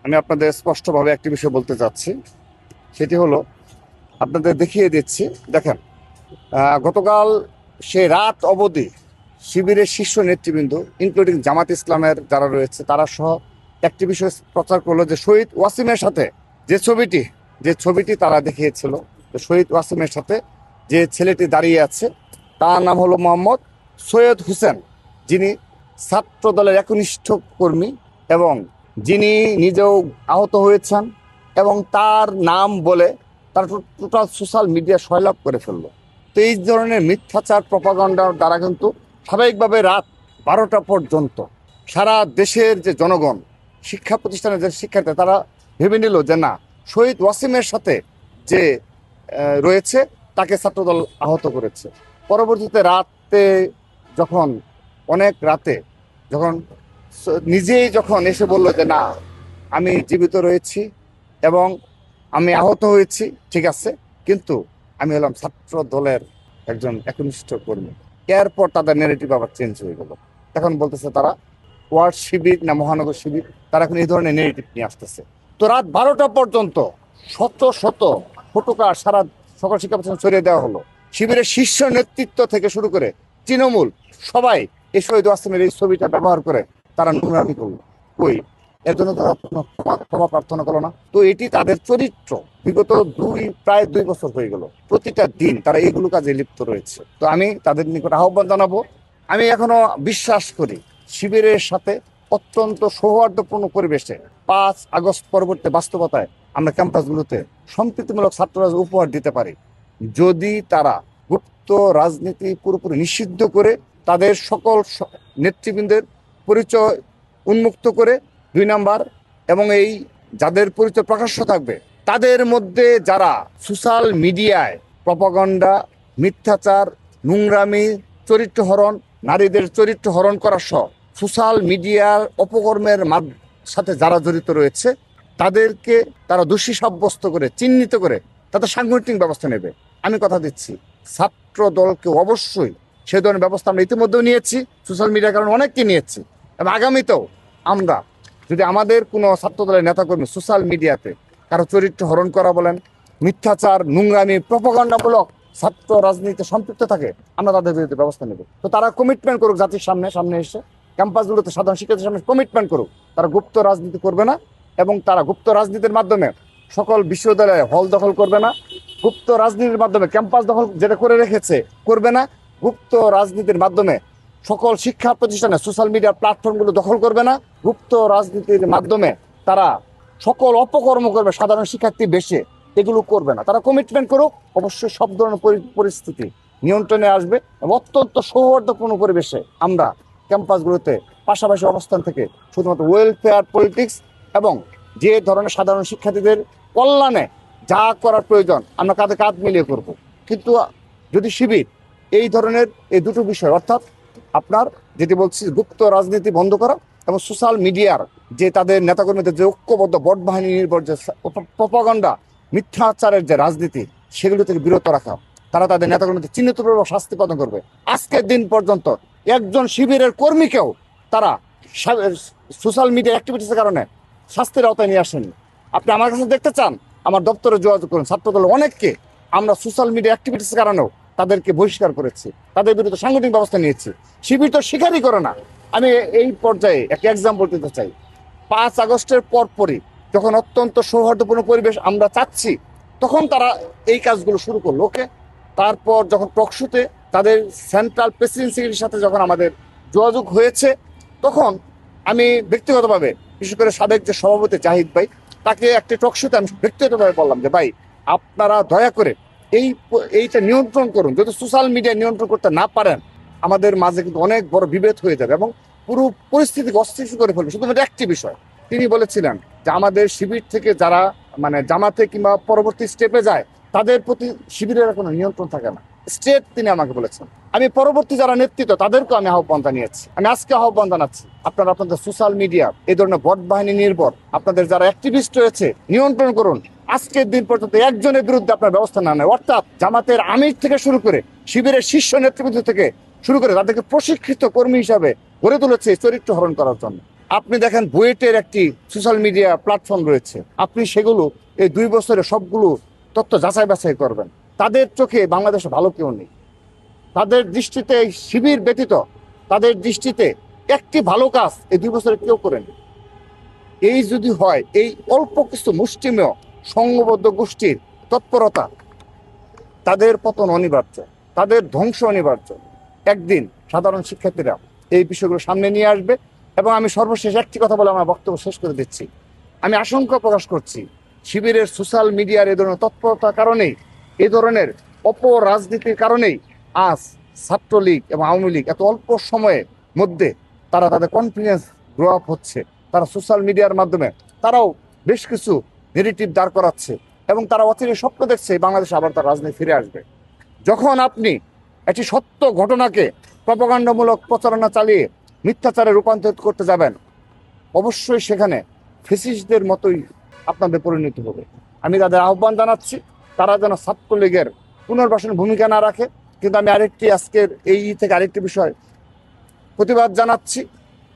আমি আপনাদের স্পষ্টভাবে একটি বিষয় বলতে চাচ্ছি, সেটি হলো আপনাদের দেখিয়ে দিচ্ছি। দেখেন, গতকাল সে রাত অবধি শিবিরের শীর্ষ নেতৃবৃন্দ ইনক্লুডিং জামাত ইসলামের যারা রয়েছে তারা সহ একটি বিষয় প্রচার করলো যে শহীদ ওয়াসিমের সাথে যে ছবিটি তারা দেখিয়েছিল, যে শহীদ ওয়াসিমের সাথে যে ছেলেটি দাঁড়িয়ে আছে তার নাম হলো মোহাম্মদ সৈয়দ হোসেন, যিনি ছাত্র দলের একনিষ্ঠ কর্মী এবং যিনি নিজেও আহত হয়েছেন, এবং তার নাম বলে তারা টোটাল সোশ্যাল মিডিয়া সয়লাভ করে ফেললো। তো এই ধরনের মিথ্যাচার প্রপাগান্ডার দ্বারা কিন্তু স্বাভাবিকভাবে রাত 12টা পর্যন্ত সারা দেশের যে জনগণ, শিক্ষা প্রতিষ্ঠানের যে শিক্ষার্থী, তারা ভেবে নিল যে না, শহীদ ওয়াসিমের সাথে যে রয়েছে তাকে ছাত্রদল আহত করেছে। পরবর্তীতে রাতে যখন অনেক রাতে যখন নিজেই যখন এসে বলল যে না, আমি জীবিত রয়েছি এবং আমি আহত হয়েছি, ঠিক আছে, কিন্তু আমি হলাম ছাত্র দলের একজন একনিষ্ঠ কর্মী। এরপর তাদের নেগেটিভ আবার চেঞ্জ হয়ে গেল। এখন বলতেছে তারা ওয়ার্ড শিবির না মহানগর শিবির, তারা এখন এই ধরনের নেগেটিভ নিয়ে আসতেছে। তো রাত 12টা পর্যন্ত শত শত ফটোকার সারা সকল শিক্ষা প্রতিষ্ঠান ছড়িয়ে দেওয়া হলো। শিবিরের শীর্ষ নেতৃত্ব থেকে শুরু করে তৃণমূল সবাই এই শহীদ ওয়াসিমের এই ছবিটা ব্যবহার করে তারা নোংরামি করলো। কই, এর জন্য তারা ক্ষমা প্রার্থনা করলো না? তো এটি তাদের চরিত্র। বিগত প্রায় 2 বছর হয়ে গেল, প্রতিটা দিন তারা এইগুলো কাজে লিপ্ত রয়েছে। তো আমি তাদের নিকট আহ্বান জানাবো, আমি এখনো বিশ্বাস করি শিবিরের সাথে অত্যন্ত সৌহার্দ্যপূর্ণ পরিবেশে 5 আগস্ট পরবর্তী বাস্তবতায় আমরা ক্যাম্পাসগুলোতে সম্প্রীতিমূলক ছাত্ররাজ উপহার দিতে পারি, যদি তারা গুপ্ত রাজনীতি পুরোপুরি নিষিদ্ধ করে তাদের সকল নেতৃবৃন্দের পরিচয় উন্মুক্ত করে, 2 নাম্বার, এবং এই যাদের পরিচয় প্রকাশ্য থাকবে তাদের মধ্যে যারা সোশ্যাল মিডিয়ায় প্রপাগান্ডা, মিথ্যাচার, নোংরামি, চরিত্র হরণ, নারীদের চরিত্র হরণ করা সহ সোশ্যাল মিডিয়ার অপকর্মের সাথে যারা জড়িত রয়েছে তাদেরকে তারা দোষী সাব্যস্ত করে চিহ্নিত করে তাদের সাংগঠনিক ব্যবস্থা নেবে। আমি কথা দিচ্ছি, ছাত্র দলকে অবশ্যই সে ধরনের ব্যবস্থা আমরা ইতিমধ্যেও নিয়েছি, সোশ্যাল মিডিয়ার কারণে অনেককে নিয়েছি, এবং আগামীতেও আমরা যদি আমাদের কোনো ছাত্র দলের নেতাকর্মী সোশ্যাল মিডিয়াতে কারো চরিত্র হরণ করা বলেন, মিথ্যাচার, নোংরামি, প্রপাগান্ডামূলক ছাত্র রাজনীতিতে সম্পৃক্ত থাকে, আমরা তাদের বিরুদ্ধে ব্যবস্থা নেব। তো তারা কমিটমেন্ট করুক, জাতির সামনে এসে ক্যাম্পাসগুলোতে সাধারণ শিক্ষার্থীর সামনে কমিটমেন্ট করুক তারা গুপ্ত রাজনীতি করবে না, এবং তারা গুপ্ত রাজনীতির মাধ্যমে সকল বিশ্ববিদ্যালয়ে হল দখল করবে না, গুপ্ত রাজনীতির মাধ্যমে ক্যাম্পাস দখল যেটা করে রেখেছে করবে না, গুপ্ত রাজনীতির মাধ্যমে সকল শিক্ষা প্রতিষ্ঠানে সোশ্যাল মিডিয়া প্ল্যাটফর্মগুলো দখল করবে না, গুপ্ত রাজনীতির মাধ্যমে তারা সকল অপকর্ম করবে সাধারণ শিক্ষার্থী বেশে, এগুলো করবে না। তারা কমিটমেন্ট করুক, অবশ্যই সব ধরনের পরিস্থিতি নিয়ন্ত্রণে আসবে এবং অত্যন্ত সৌহার্দ্যপূর্ণ পরিবেশে আমরা ক্যাম্পাসগুলোতে পাশাপাশি অবস্থান থেকে শুধুমাত্র ওয়েলফেয়ার পলিটিক্স এবং যে ধরনের সাধারণ শিক্ষার্থীদের কল্যাণে যা করার প্রয়োজন আমরা কাঁধে কাঁধ মিলিয়ে করব। কিন্তু যদি শিবির এই ধরনের এই দুটো বিষয়, অর্থাৎ আপনার যেটি বলছি গুপ্ত রাজনীতি বন্ধ করা এবং সোশ্যাল মিডিয়ার যে তাদের নেতাকর্মীদের যে ঐক্যবদ্ধ বট বাহিনী নির্ভর যে প্রপাগান্ডা, মিথ্যাচারের যে রাজনীতি, সেগুলো থেকে বিরত রাখা, তারা তাদের নেতাকর্মীদের চিহ্নিতপূর্বক শাস্তি প্রদান করবে। আজকের দিন পর্যন্ত একজন শিবিরের কর্মীকেও তারা সোশ্যাল মিডিয়া অ্যাক্টিভিটিসের কারণে শাস্তির আওতায় নিয়ে আসেনি। আপনি আমার কাছে দেখতে চান, আমার দপ্তরে যোগাযোগ করুন। ছাত্রদল অনেককে আমরা সোশ্যাল মিডিয়া অ্যাক্টিভিটিসের কারণেও তাদেরকে বহিষ্কার করেছি, তাদের বিরুদ্ধে সাংগঠনিক ব্যবস্থা নিয়েছি। শিবির তো স্বীকারই করে না। আমি এই পর্যায়ে একটা এক্সাম্পল দিতে চাই। 5 আগস্টের পরপরই যখন অত্যন্ত সৌহার্দ্যপূর্ণ পরিবেশ আমরা চাচ্ছি, তখন তারা এই কাজগুলো শুরু করলো। ওকে, তারপর যখন টকশোতে তাদের সেন্ট্রাল প্রেসিডেন্সির সাথে যখন আমাদের যোগাযোগ হয়েছে, তখন আমি ব্যক্তিগতভাবে, বিশেষ করে সাবেক যে সভাপতি জাহিদ ভাই, তাকে একটা টকশোতে আমি ব্যক্তিগতভাবে বললাম যে ভাই, আপনারা দয়া করে এইটা নিয়ন্ত্রণ করুন। যদি সোশ্যাল মিডিয়া নিয়ন্ত্রণ করতে না পারেন, আমাদের মাঝে কিন্তু অনেক বড় বিভেদ হয়ে যাবে এবং পুরো পরিস্থিতিকে অস্থিতিশীল করে ফেলবে। শুধুমাত্র একটি বিষয় তিনি বলেছিলেন যে আমাদের শিবির থেকে যারা জামাতে কিংবা পরবর্তী স্টেপে যায় তাদের প্রতি শিবিরের কোনো নিয়ন্ত্রণ থাকে না, স্টেট তিনি আমাকে বলেছেন। আমি পরবর্তী যারা নেতৃত্ব তাদেরকে আমি আহ্বান জানিয়েছি, আমি আজকে আহ্বান জানাচ্ছি, আপনারা আপনাদের সোশ্যাল মিডিয়া এই ধরনের বট বাহিনী নির্ভর আপনাদের যারা অ্যাক্টিভিস্ট রয়েছে নিয়ন্ত্রণ করুন। আজকের দিন পর্যন্ত একজনের বিরুদ্ধে আপনার ব্যবস্থা না নেয়, অর্থাৎ জামাতের আমির থেকে শুরু করে শিবিরের শীর্ষ নেতৃবৃন্দ থেকে শুরু করে তাদেরকে প্রশিক্ষিত কর্মী হিসাবে গড়ে তুলেছে চরিত্র হরণ করার জন্য। আপনি দেখেন বুয়েটের একটি সোশ্যাল মিডিয়া প্ল্যাটফর্ম রয়েছে, আপনি সেগুলো এই 2 বছরে সবগুলো তথ্য যাচাই বাছাই করবেন। তাদের চোখে বাংলাদেশে ভালো কেউ নেই, তাদের দৃষ্টিতে এই শিবির ব্যতীত তাদের দৃষ্টিতে একটি ভালো কাজ এই 2 বছরে কেউ করেনি। এই যদি হয়, এই অল্প কিছু মুষ্টিমেয় সংঘবদ্ধ গোষ্ঠীর তৎপরতা, তাদের পতন অনিবার্য, তাদের ধ্বংস অনিবার্য। একদিন সাধারণ শিক্ষার্থীরা এই বিষয়গুলো সামনে নিয়ে আসবে। এবং আমি সর্বশেষ একটি কথা বলে আমার বক্তব্য শেষ করে দিচ্ছি। আমি আশঙ্কা প্রকাশ করছি, শিবিরের সোশ্যাল মিডিয়ার এই ধরনের তৎপরতার কারণেই, এই ধরনের অপরাজনীতির কারণেই আজ ছাত্রলীগ এবং আওয়ামী লীগ এত অল্প সময়ের মধ্যে তারা তাদের কনফিডেন্স গ্রো আপ হচ্ছে। তারা সোশ্যাল মিডিয়ার মাধ্যমে তারাও বেশ কিছু নেগেটিভ দাঁড় করাচ্ছে এবং তারা অচিরে স্বপ্ন দেখছে বাংলাদেশে আবার তার রাজনীতি ফিরে আসবে। যখন আপনি একটি সত্য ঘটনাকে প্রপাগান্ডামূলক প্রচারণা চালিয়ে মিথ্যাচারে রূপান্তরিত করতে যাবেন, অবশ্যই সেখানে ফেসিস্টদের মতোই আপনাদের পরিণতি হবে। আমি তাদের আহ্বান জানাচ্ছি, তারা যেন ছাত্রলীগের পুনর্বাসনের ভূমিকা না রাখে। কিন্তু আমি আরেকটি আজকের এই থেকে আরেকটি বিষয় প্রতিবাদ জানাচ্ছি,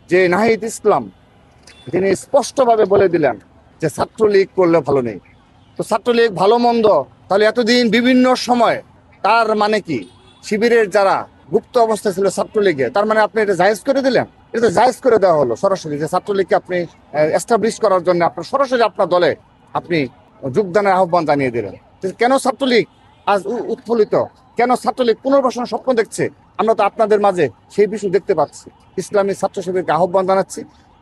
যে নাহিদ ইসলাম তিনি স্পষ্টভাবে বলে দিলেন যে ছাত্রলীগ করলে ভালো নেই। তো ছাত্রলীগ ভালো মন্দ, তাহলে এতদিন বিভিন্ন সময় তার মানে কি, শিবিরের যারা গুপ্ত অবস্থায় ছিল ছাত্রলীগে, তার মানে আপনি এটা জায়েজ করে দিলেন? এটা জায়েজ করে দেওয়া হলো সরাসরি, যে ছাত্রলীগকে আপনি এস্টাবলিশ করার জন্য আপনার সরাসরি আপনার দলে আপনি যোগদানের আহ্বান জানিয়ে দিলেন। কেন ছাত্রলীগ আজ উৎফুল্লিত, কেন ছাত্রলীগ পুনর্বাসনের স্বপ্ন দেখছে? আমরা তো আপনাদের মাঝে সেই বিষয় দেখতে পাচ্ছি। ইসলামী ছাত্র শিবিরকে আহ্বান জানাচ্ছি,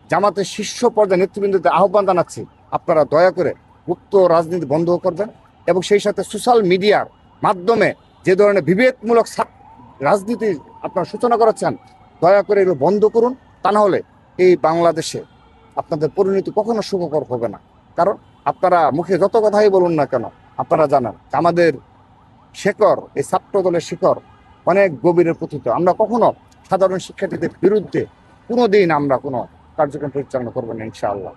জামাতের শীর্ষ পর্যায়ে নেতৃবৃন্দদের আহ্বান জানাচ্ছি, আপনারা দয়া করে গুপ্ত রাজনীতি বন্ধ করবেন এবং সেই সাথে সোশ্যাল মিডিয়ার মাধ্যমে যে ধরনের বিভেদমূলক রাজনীতি আপনারা সূচনা করেছেন, দয়া করে এগুলো বন্ধ করুন। তা না হলে এই বাংলাদেশে আপনাদের পরিণতি কখনো সুখকর হবে না। কারণ আপনারা মুখে যত কথাই বলুন না কেন, আপনারা জানেন আমাদের শেকড়, এই ছাত্র দলের শিকড় অনেক গভীরে পতিত। আমরা কখনো সাধারণ শিক্ষার্থীদের বিরুদ্ধে কোনোদিন আমরা কোনো কার্যক্রম পরিচালনা করবো না, ইনশাআল্লাহ।